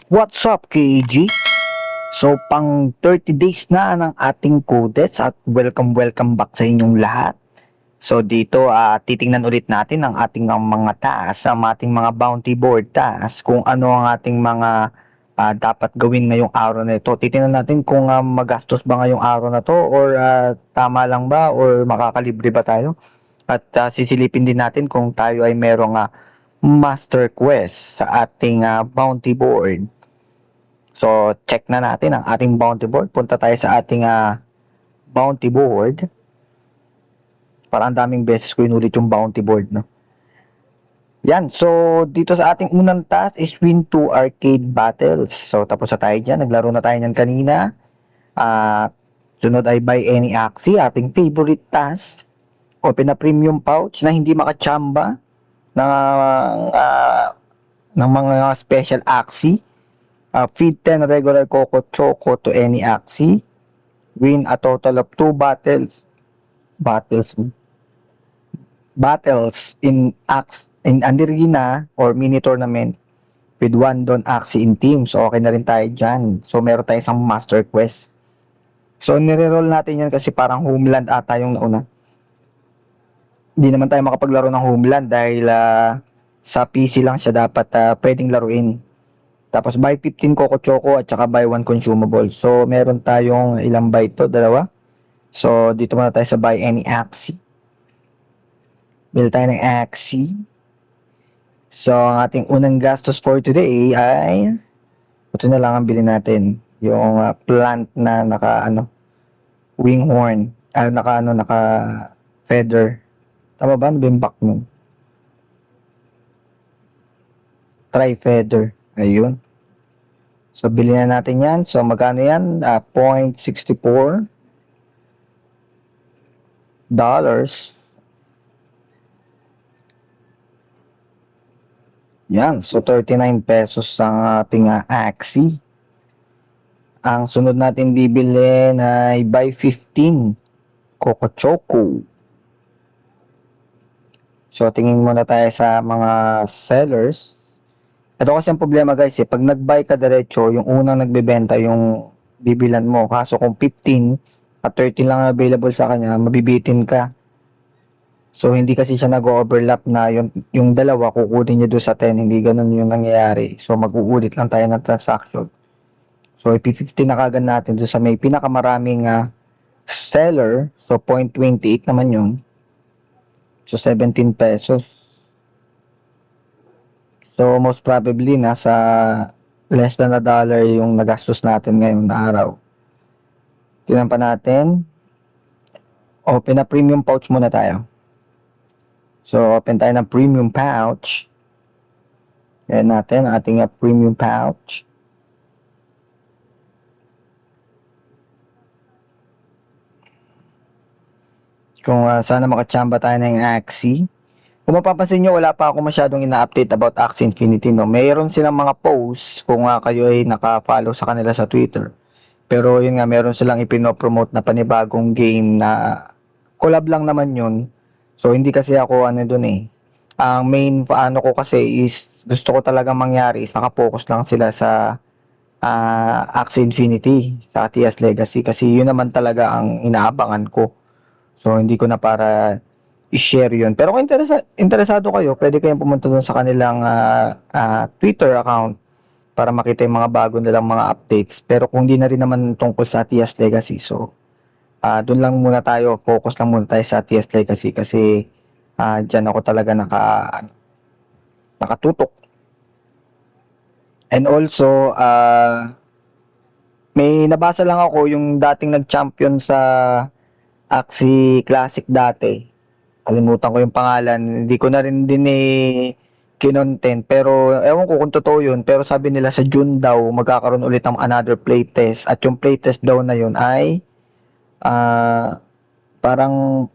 What's up, KG? So, pang 30 days na ng ating codex at welcome back sa inyong lahat. So, dito titingnan ulit natin ang ating mga task, ang ating mga bounty board task, kung ano ang ating mga dapat gawin ngayong araw na ito. Titingnan natin kung magastos ba ngayong araw na to or tama lang ba or makakalibre ba tayo. At sisilipin din natin kung tayo ay merong master quest sa ating bounty board. So, check na natin ang ating bounty board. Punta tayo sa ating bounty board. Parang daming beses ko inulit yung bounty board, no? Yan. So, dito sa ating unang task is win 2 arcade battles. So, tapos na tayo dyan. Naglaro na tayo nyan kanina. Sunod ay buy any Axie. Ating favorite task. Open a premium pouch na hindi makachamba ng mga special Axie. Feed 10 regular Coco Choco to any Axie. Win a total of 2 battles in Arena or mini tournament with 1 Don Axie in team. So, okay na rin tayo dyan. So, meron tayong isang master quest. So, nire-roll natin yan kasi parang Homeland ata yung nauna. Hindi naman tayo makapaglaro ng Homeland dahil sa PC lang siya dapat pwedeng laruin. Tapos buy 15 Coco Choco at saka buy 1 consumable. So, meron tayong ilang buy to? Dalawa. So, dito muna tayo sa buy any Axie. Bili tayo ng Axie. So, ang ating unang gastos for today ay ito na lang ang bilhin natin. Yung plant na naka winghorn. Naka feather. Tama ba? Ano ba yung back nun? Tri-feather. Ayun. So, bilhin na natin yan. So, magkano yan? 0.64 dollars. Yan. So, 39 pesos ang ating Axie. Ang sunod natin bibilhin ay buy 15 Coco Choco. So, tingin muna tayo sa mga sellers. Ito kasi ang problema guys pag nag-buy ka diretso, yung unang nagbebenta yung bibilan mo. Kaso kung 15 at 30 lang available sa kanya, mabibitin ka. So hindi kasi siya nag-overlap na yung dalawa kukunin niya doon sa 10, hindi ganun yung nangyayari. So mag-uulit lang tayo ng transaction. So ip-50 na kagad natin doon sa may pinakamaraming seller. So 0.28 naman yun. So 17 pesos. So, most probably, nasa less than $1 yung nagastos natin ngayong araw. Tingnan pa natin. Open na premium pouch muna tayo. So, open tayo ng premium pouch. Yan natin, ating premium pouch. Kung sana makachamba tayo ng Axie. Kung mapapansin nyo, wala pa ako masyadong ina-update about Axie Infinity, no? Mayroon silang mga posts kung kayo ay naka-follow sa kanila sa Twitter. Pero yun nga, meron silang ipinopromote na panibagong game na collab lang naman yun. So, hindi kasi ako dun eh. Ang main paano ko kasi is, gusto ko talagang mangyari is nakapokus lang sila sa Axie Infinity, sa Atias Legacy. Kasi yun naman talaga ang inaabangan ko. So, hindi ko na para i-share yun. Pero kung interesado kayo, pwede kayong pumunta doon sa kanilang Twitter account para makita yung mga bago nilang mga updates. Pero kung di na rin naman tungkol sa Atias Legacy, so doon lang muna tayo, focus lang muna tayo sa Atias Legacy kasi dyan ako talaga nakatutok. And also, may nabasa lang ako yung dating nag-champion sa Axie Classic dati. Kalimutan ko yung pangalan. Hindi ko na rin din kinontent. Pero ewan ko kung totoo yun. Pero sabi nila sa June daw magkakaroon ulit ng another playtest. At yung playtest daw na yun ay parang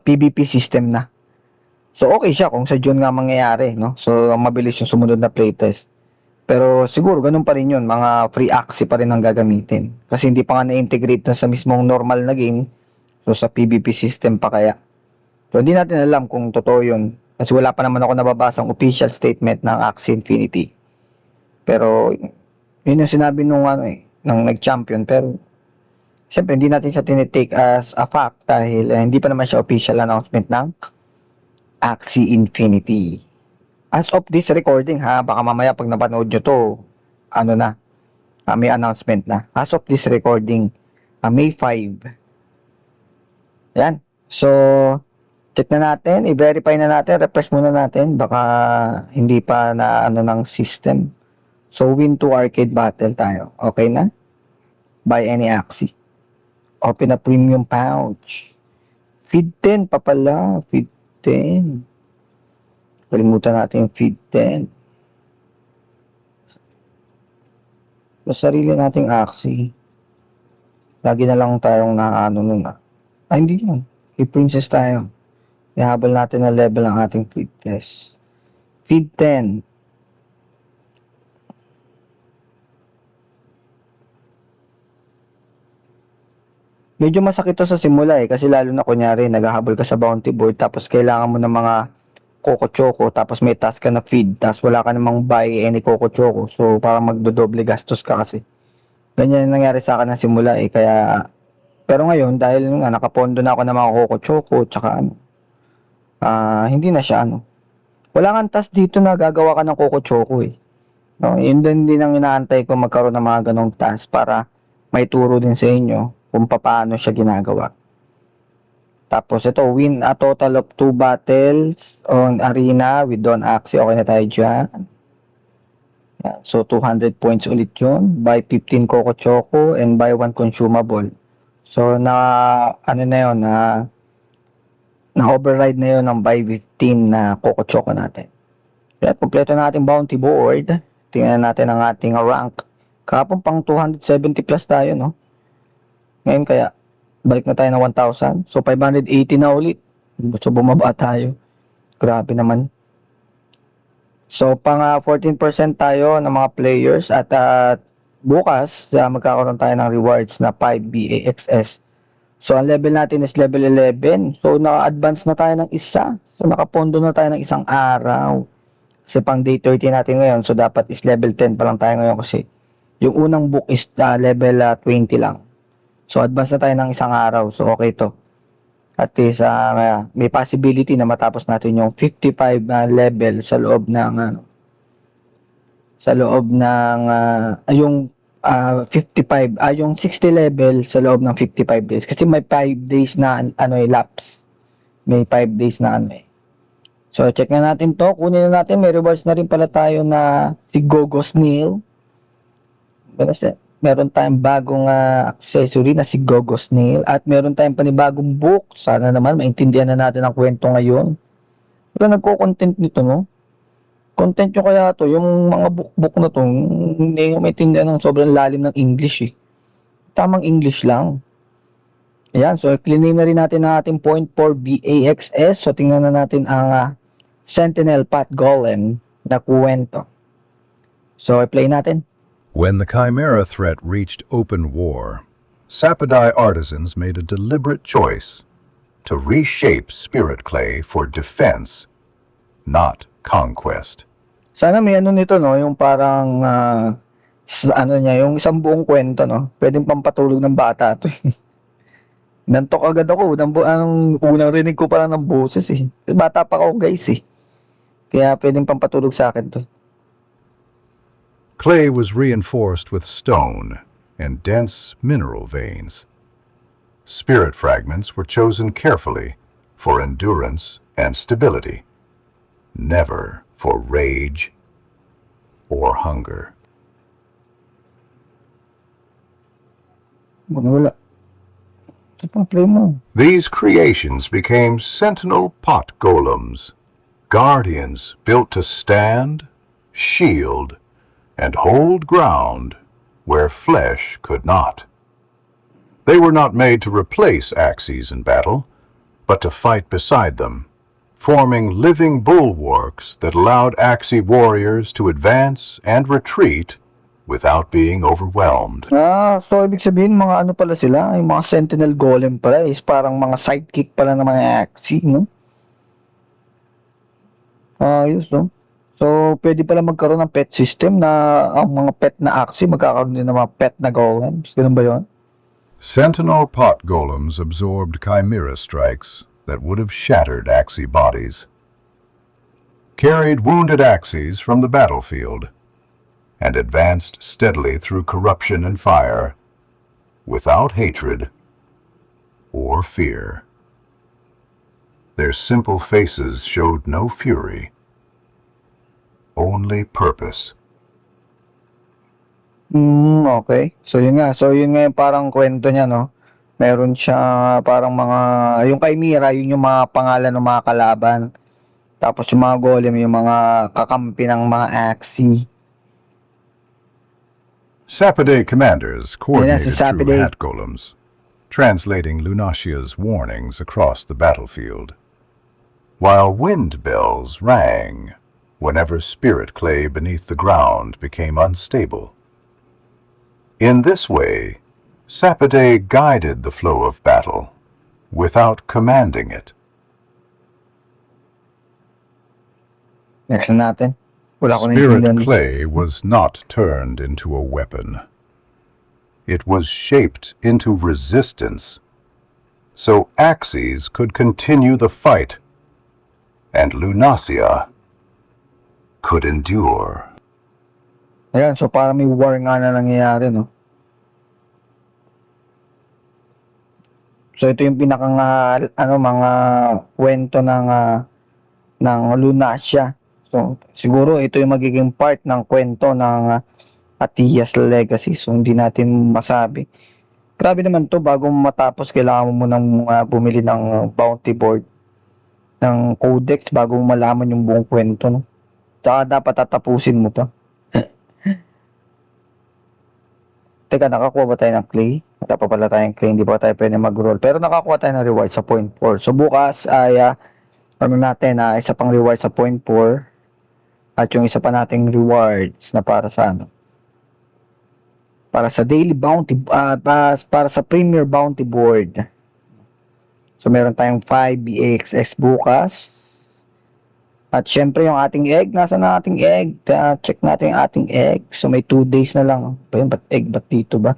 PvP system na. So okay siya kung sa June nga mangyayari. No? So mabilis yung sumunod na playtest. Pero siguro ganun pa rin yun. Mga free Axie pa rin ang gagamitin. Kasi hindi pa nga na-integrate sa mismong normal na game. So, sa PvP system pa kaya. So, hindi natin alam kung totoo yun. Kasi wala pa naman ako nababasang official statement ng Axie Infinity. Pero, yun yung sinabi nung nang nag-champion. Pero, siyempre, hindi natin siya tinitake as a fact dahil hindi pa naman siya official announcement ng Axie Infinity. As of this recording ha, baka mamaya pag napanood nyo to, may announcement na. As of this recording, May 5. Yan. So, check na natin, i-verify na natin, refresh muna natin, baka hindi pa na ng system. So, win to arcade battle tayo. Okay na? Buy any Axie. Open a premium pouch. Feed 10 pa pala. Feed 10. Kalimutan natin yung feed 10. Sa sarili nating Axie. Lagi na lang tayong nun. Hindi yan. Kay Princess tayo. Ihabol natin na level ang ating feed test. Feed 10. Medyo masakit to sa simula kasi lalo na kunyari naghahabol ka sa bounty board tapos kailangan mo ng mga Coco Choco tapos may task ka na feed tapos wala ka namang buy any Coco Choco so parang magdodoble gastos ka kasi. Ganyan yung nangyari sa akin na simula kaya pero ngayon dahil nga nakapondo na ako ng mga Coco Choco tsaka hindi na siya wala kang task dito na gagawa ka ng Coco Choco no, yun din ang inaantay ko magkaroon ng mga ganong task para may turo din sa inyo kung paano siya ginagawa. Tapos ito, win a total of 2 battles on arena with Don Axie. Okay na tayo dyan. Yan. So, 200 points ulit yun. Buy 15 Coco Choco and buy 1 consumable. So, na yun, na override na yun ng buy 15 na Coco Choco natin. Kaya, kompleto natin bounty board. Tingnan natin ang ating rank. Kapon pang 270 plus tayo, no? Ngayon kaya, balik na tayo ng 1,000. So, 580 na ulit. So, bumaba tayo. Grabe naman. So, pang 14% tayo ng mga players. At bukas, magkakaroon tayo ng rewards na 5 BAXS. So, ang level natin is level 11. So, naka-advance na tayo ng isa. So, nakapondo na tayo ng isang araw. Kasi pang day 30 natin ngayon. So, dapat is level 10 pa lang tayo ngayon kasi yung unang book is level 20 lang. So, advance na tayo ng isang araw. So, okay to. At least, may possibility na matapos natin yung 55 level sa loob ng, yung 55, yung 60 level sa loob ng 55 days. Kasi may 5 days na, lapse. May 5 days na, So, check na natin to. Kunin na natin. May rewards na rin pala tayo na si Gogo Snail. Meron tayong bagong accessory na si Gogo Snail at meron tayong panibagong book. Sana naman maintindihan na natin ang kwento ngayon. Pero nagko-content nito, no? Content nyo kaya to, yung mga book na to, hindi nyo maintindihan ng sobrang lalim ng English Tamang English lang. Ayan, so i-claim na rin natin ang ating 0.4 BAXS. So tingnan na natin ang Sentinel Path Golem na kwento. So i-play natin. When the Chimera threat reached open war, Sapodai artisans made a deliberate choice to reshape Spirit Clay for defense, not conquest. Sana may nito, no? Yung parang, yung isang buong kwento, no? Pwedeng pampatulog ng bata to. Nantok agad ako. Ang unang rinig ko pa lang ng boses Bata pa ako, guys Kaya pwedeng pampatulog sa akin to. Clay was reinforced with stone and dense mineral veins. Spirit fragments were chosen carefully for endurance and stability, never for rage or hunger. Wala. Play mo. These creations became sentinel pot golems, guardians built to stand, shield, and hold ground where flesh could not. They were not made to replace Axies in battle, but to fight beside them, forming living bulwarks that allowed Axie warriors to advance and retreat without being overwhelmed. So ibig sabihin mga pala sila, yung mga Sentinel Golem pala is parang mga sidekick pala ng mga Axie, no? Ayos, no? So, pwede pala magkaroon ng pet system na ang mga pet na Axie magkakaroon din ng mga pet na golems. Ganun ba yun? Sentinel pot golems absorbed chimera strikes that would have shattered Axie bodies, carried wounded Axies from the battlefield, and advanced steadily through corruption and fire, without hatred or fear. Their simple faces showed no fury, only purpose. Okay. So, yun nga. So, yun nga yung parang kwento niya, no? Meron siya parang mga, yung Chimera, yun yung mga pangalan ng mga kalaban. Tapos yung mga golem, yung mga kakampi ng mga Axie. Sapode commanders coordinated through Sapode. hat golems, translating Lunasia's warnings across the battlefield, while wind bells rang whenever spirit clay beneath the ground became unstable. In this way, Sapode guided the flow of battle without commanding it. Next na natin. Wala ko Spirit naintindihan. clay was not turned into a weapon. It was shaped into resistance, so Axies could continue the fight, and Lunasia could endure. Ayan, so parang may war nga na nangyayari, no? So ito yung pinakang mga kwento ng Lunasia. So siguro ito yung magiging part ng kwento ng Atias Legacy. So hindi natin masabi. Grabe naman to, bago matapos kailangan mo munang bumili ng bounty board ng codex bago mo malaman yung buong kwento, no? Tsaka dapat tatapusin mo pa. Teka, nakakuha ba tayo ng clay? Wala pa pala tayong clay, hindi pa tayo pwede mag-roll. Pero nakakuha tayo ng reward sa point 4. So bukas ay isa pang reward sa point 4 at yung isa pa nating rewards na para sa para sa daily bounty, para sa premier bounty board. So meron tayong 5 BXS bukas. At syempre yung ating egg, nasa na ating egg? Check natin yung ating egg. So may 2 days na lang. Ba't egg? Ba't dito ba?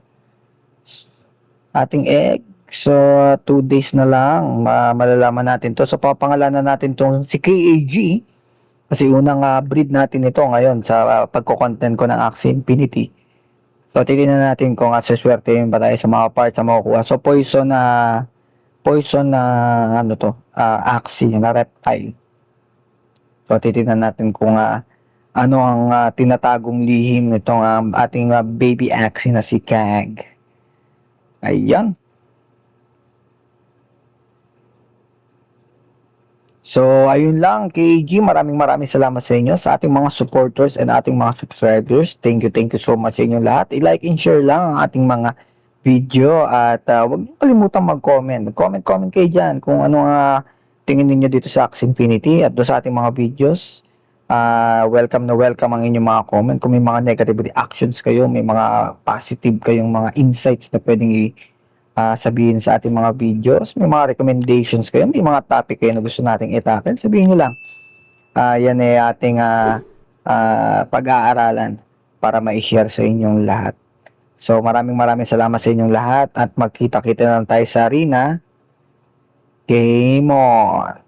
Ating egg. So 2 days na lang. Malalaman natin to. So papangalanan natin tong si KAG. Kasi unang breed natin ito ngayon sa pagko-content ko ng Axie Infinity. So titignan natin kung aseswerte yung ba tayo sa mga parts na makukuha. So poison na Axie na reptile. So, titignan natin kung ano ang tinatagong lihim nitong ating baby Axie na si Kag. Ayan. So, ayun lang, KG. Maraming salamat sa inyo, sa ating mga supporters and ating mga subscribers. Thank you so much sa inyong lahat. I-like and share lang ang ating mga video at huwag niyo kalimutang mag-comment. Comment kayo dyan kung ano tingin ninyo dito sa Axie Infinity at doon sa ating mga videos. Welcome ang inyong mga comment. Kung may mga negative reactions kayo, may mga positive kayong mga insights na pwedeng sabihin sa ating mga videos, may mga recommendations kayo, may mga topic kayo na gusto nating i-tackle, sabihin nyo lang. Yan ay ating pag-aaralan para ma-share sa inyong lahat. So maraming salamat sa inyong lahat at magkita-kita na lang tayo sa arena. Game on!